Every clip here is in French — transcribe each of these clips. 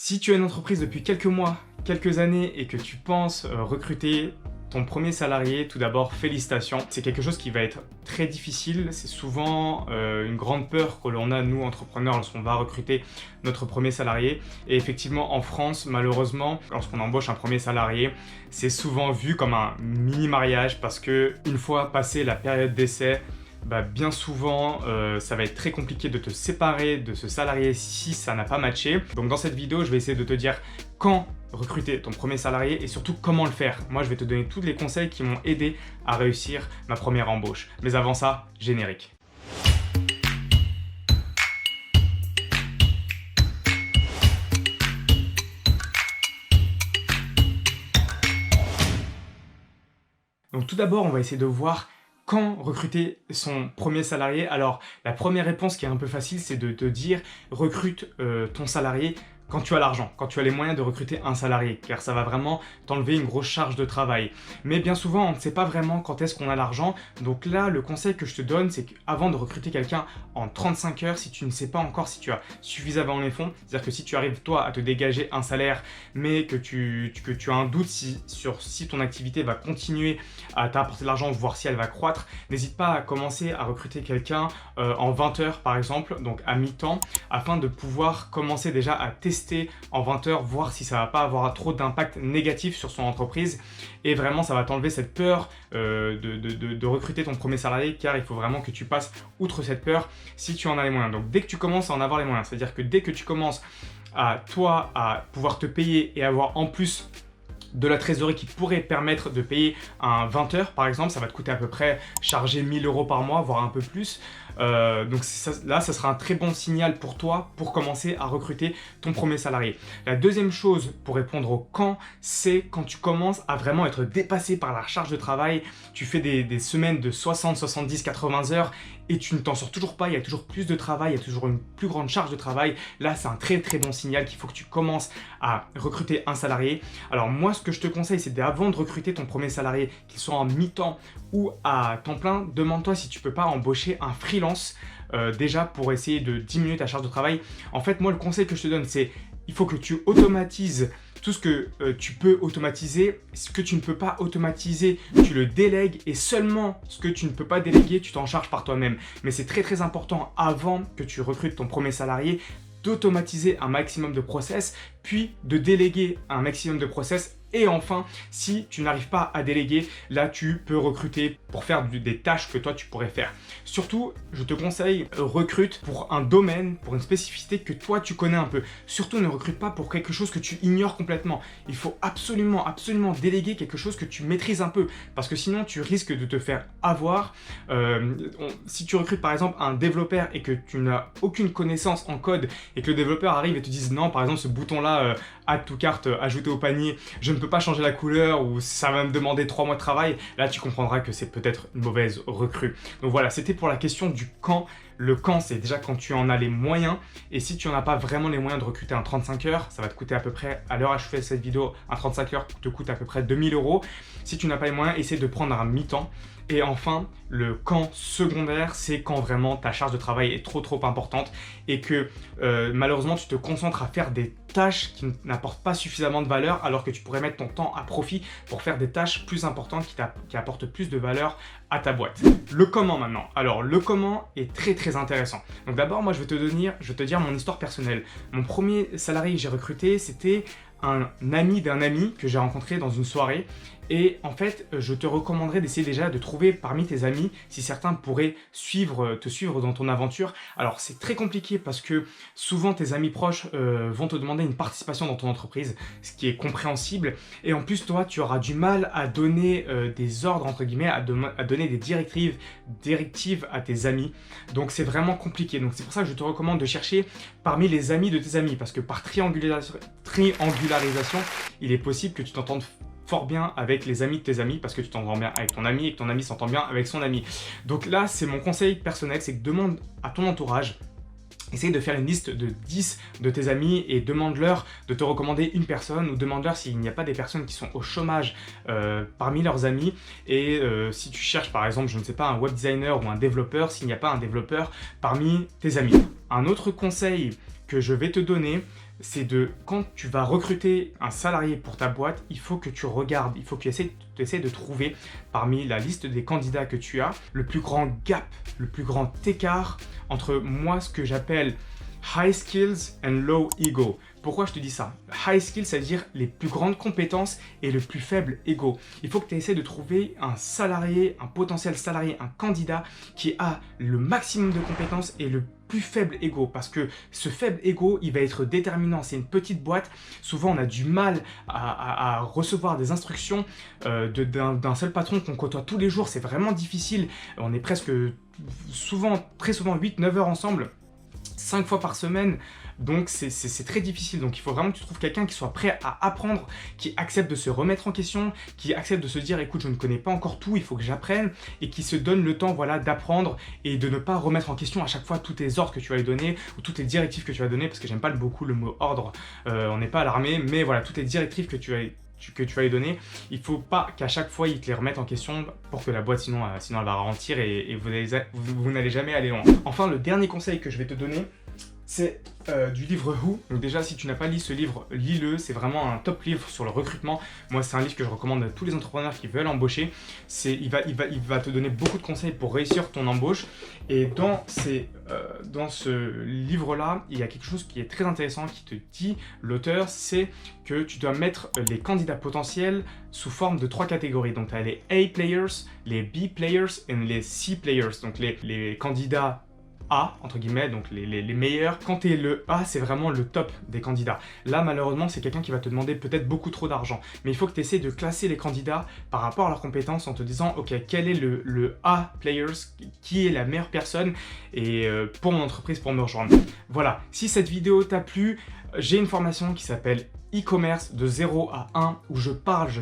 Si tu as une entreprise depuis quelques mois, quelques années et que tu penses recruter ton premier salarié, tout d'abord, félicitations. C'est quelque chose qui va être très difficile. C'est souvent une grande peur que l'on a, nous, entrepreneurs, lorsqu'on va recruter notre premier salarié. Et effectivement, en France, malheureusement, lorsqu'on embauche un premier salarié, c'est souvent vu comme un mini-mariage parce que une fois passé la période d'essai, bien souvent, ça va être très compliqué de te séparer de ce salarié si ça n'a pas matché. Donc dans cette vidéo, je vais essayer de te dire quand recruter ton premier salarié et surtout comment le faire. Moi, je vais te donner tous les conseils qui m'ont aidé à réussir ma première embauche. Mais avant ça, générique. Donc tout d'abord, on va essayer de voir quand recruter son premier salarié. Alors, la première réponse qui est un peu facile, c'est de te dire recrute ton salarié quand tu as l'argent, quand tu as les moyens de recruter un salarié, car ça va vraiment t'enlever une grosse charge de travail. Mais bien souvent, on ne sait pas vraiment quand est-ce qu'on a l'argent. Donc là, le conseil que je te donne, c'est qu'avant de recruter quelqu'un en 35 heures, si tu ne sais pas encore si tu as suffisamment les fonds, c'est-à-dire que si tu arrives toi à te dégager un salaire, mais que tu as un doute sur si ton activité va continuer à t'apporter de l'argent, voire si elle va croître, n'hésite pas à commencer à recruter quelqu'un en 20 heures par exemple, donc à mi-temps, afin de pouvoir commencer déjà à tester en 20 heures, voir si ça va pas avoir trop d'impact négatif sur son entreprise. Et vraiment, ça va t'enlever cette peur de recruter ton premier salarié, car il faut vraiment que tu passes outre cette peur si tu en as les moyens. Donc dès que tu commences à en avoir les moyens, c'est-à-dire que dès que tu commences à pouvoir te payer et avoir en plus de la trésorerie qui pourrait permettre de payer un 20 heures par exemple, ça va te coûter à peu près charger 1000 € par mois, voire un peu plus. Donc là, ça sera un très bon signal pour toi pour commencer à recruter ton premier salarié. La deuxième chose pour répondre au quand, c'est quand tu commences à vraiment être dépassé par la charge de travail, tu fais des semaines de 60, 70, 80 heures et tu ne t'en sors toujours pas, il y a toujours plus de travail, il y a toujours une plus grande charge de travail. Là, c'est un très très bon signal qu'il faut que tu commences à recruter un salarié. Alors moi, ce que je te conseille, c'est d'avant de recruter ton premier salarié, qu'il soit en mi-temps ou à temps plein, demande-toi si tu peux pas embaucher un freelance déjà pour essayer de diminuer ta charge de travail. En fait, moi, le conseil que je te donne, c'est il faut que tu automatises tout ce que tu peux automatiser. Ce que tu ne peux pas automatiser, tu le délègues et seulement ce que tu ne peux pas déléguer, tu t'en charges par toi-même. Mais c'est très très important avant que tu recrutes ton premier salarié d'automatiser un maximum de process, puis de déléguer un maximum de process. Et enfin, si tu n'arrives pas à déléguer, là tu peux recruter pour faire des tâches que toi tu pourrais faire. Surtout, je te conseille, recrute pour un domaine, pour une spécificité que toi tu connais un peu. Surtout ne recrute pas pour quelque chose que tu ignores complètement. Il faut absolument, absolument déléguer quelque chose que tu maîtrises un peu, parce que sinon tu risques de te faire avoir. Si tu recrutes par exemple un développeur et que tu n'as aucune connaissance en code et que le développeur arrive et te dise non, par exemple ce bouton là, add to cart, ajouter au panier, je ne peux pas changer la couleur ou ça va me demander 3 mois de travail, là tu comprendras que c'est peut-être une mauvaise recrue. Donc voilà, c'était pour la question du quand. Le quand, c'est déjà quand tu en as les moyens, et si tu n'en as pas vraiment les moyens de recruter un 35 heures, ça va te coûter à peu près, à l'heure où je fais cette vidéo, un 35 heures te coûte à peu près 2000 €. Si tu n'as pas les moyens, essaie de prendre un mi-temps. Et enfin, le quand secondaire, c'est quand vraiment ta charge de travail est trop importante et que malheureusement tu te concentres à faire des tâches qui n'apportent pas suffisamment de valeur, alors que tu pourrais mettre ton temps à profit pour faire des tâches plus importantes qui apportent plus de valeur à ta boîte. Le comment maintenant. Alors le comment est très très intéressant. Donc d'abord, moi je vais te dire mon histoire personnelle. Mon premier salarié que j'ai recruté, c'était un ami d'un ami que j'ai rencontré dans une soirée. Et en fait, je te recommanderais d'essayer déjà de trouver parmi tes amis si certains pourraient te suivre dans ton aventure. Alors c'est très compliqué parce que souvent tes amis proches vont te demander une participation dans ton entreprise, ce qui est compréhensible. Et en plus, toi, tu auras du mal à donner des ordres, entre guillemets, à donner des directives à tes amis. Donc c'est vraiment compliqué. Donc c'est pour ça que je te recommande de chercher parmi les amis de tes amis, parce que par triangularisation, il est possible que tu t'entendes fort bien avec les amis de tes amis, parce que tu t'entends bien avec ton ami et que ton ami s'entend bien avec son ami. Donc là, c'est mon conseil personnel, c'est que demande à ton entourage, essaye de faire une liste de 10 de tes amis et demande-leur de te recommander une personne, ou demande-leur s'il n'y a pas des personnes qui sont au chômage parmi leurs amis. Et si tu cherches par exemple, je ne sais pas, un web designer ou un développeur, s'il n'y a pas un développeur parmi tes amis. Un autre conseil que je vais te donner, c'est de, quand tu vas recruter un salarié pour ta boîte, il faut que tu regardes, il faut que tu essaies de trouver parmi la liste des candidats que tu as, le plus grand gap, le plus grand écart entre moi, ce que j'appelle high skills and low ego. Pourquoi je te dis ça? High skills, ça veut dire les plus grandes compétences et le plus faible ego. Il faut que tu essaies de trouver un salarié, un potentiel salarié, un candidat qui a le maximum de compétences et le plus faible ego, parce que ce faible ego, il va être déterminant. C'est une petite boîte, souvent on a du mal à recevoir des instructions d'un seul patron qu'on côtoie tous les jours, c'est vraiment difficile. On est presque très souvent 8-9 heures ensemble, 5 fois par semaine, donc c'est très difficile. Donc il faut vraiment que tu trouves quelqu'un qui soit prêt à apprendre, qui accepte de se remettre en question, qui accepte de se dire écoute, je ne connais pas encore tout, il faut que j'apprenne, et qui se donne le temps, voilà, d'apprendre et de ne pas remettre en question à chaque fois tous tes ordres que tu vas lui donner ou toutes les directives que tu vas donner, parce que j'aime pas beaucoup le mot ordre, on n'est pas à l'armée, mais voilà, toutes les directives que tu vas lui donner, il ne faut pas qu'à chaque fois il te les remette en question pour que la boîte sinon elle va ralentir et vous n'allez jamais aller loin. Enfin, le dernier conseil que je vais te donner, c'est du livre Who. Donc déjà, si tu n'as pas lu ce livre, lis-le, c'est vraiment un top livre sur le recrutement. Moi, c'est un livre que je recommande à tous les entrepreneurs qui veulent embaucher. Il va te donner beaucoup de conseils pour réussir ton embauche. Et dans ce livre-là, il y a quelque chose qui est très intéressant qui te dit, l'auteur, c'est que tu dois mettre les candidats potentiels sous forme de 3 catégories. Donc tu as les A players, les B players et les C players. Donc les candidats A, entre guillemets, donc les meilleurs. Quand tu es le A, c'est vraiment le top des candidats. Là, malheureusement, c'est quelqu'un qui va te demander peut-être beaucoup trop d'argent. Mais il faut que tu essaies de classer les candidats par rapport à leurs compétences en te disant, ok, quel est le A players, qui est la meilleure personne et pour mon entreprise, pour me rejoindre. Voilà, si cette vidéo t'a plu, j'ai une formation qui s'appelle e-commerce de 0 à 1 où je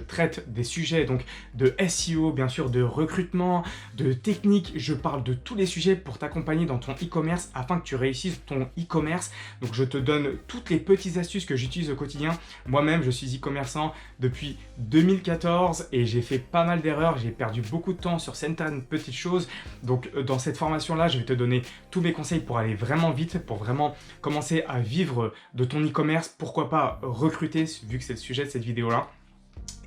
traite des sujets donc de SEO, bien sûr, de recrutement, de technique. Je parle de tous les sujets pour t'accompagner dans ton e-commerce afin que tu réussisses ton e-commerce. Donc je te donne toutes les petites astuces que j'utilise au quotidien. Moi-même, je suis e-commerçant depuis 2014 et j'ai fait pas mal d'erreurs. J'ai perdu beaucoup de temps sur certaines petites choses. Donc dans cette formation-là, je vais te donner tous mes conseils pour aller vraiment vite, pour vraiment commencer à vivre de ton e-commerce. Pourquoi pas recruter, vu que c'est le sujet de cette vidéo-là.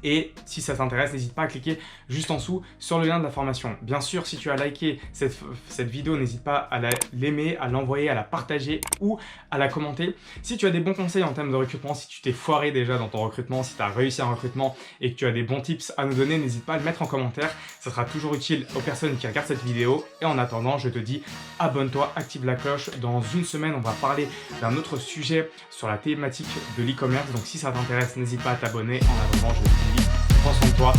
Et si ça t'intéresse, n'hésite pas à cliquer juste en dessous sur le lien de la formation. Bien sûr, si tu as liké cette vidéo, n'hésite pas à l'aimer, à l'envoyer, à la partager ou à la commenter. Si tu as des bons conseils en termes de recrutement, si tu t'es foiré déjà dans ton recrutement, si tu as réussi un recrutement et que tu as des bons tips à nous donner, n'hésite pas à le mettre en commentaire. Ça sera toujours utile aux personnes qui regardent cette vidéo. Et en attendant, je te dis abonne-toi, active la cloche. Dans une semaine, on va parler d'un autre sujet sur la thématique de l'e-commerce. Donc si ça t'intéresse, n'hésite pas à t'abonner. En attendant, je te dis prends soin de toi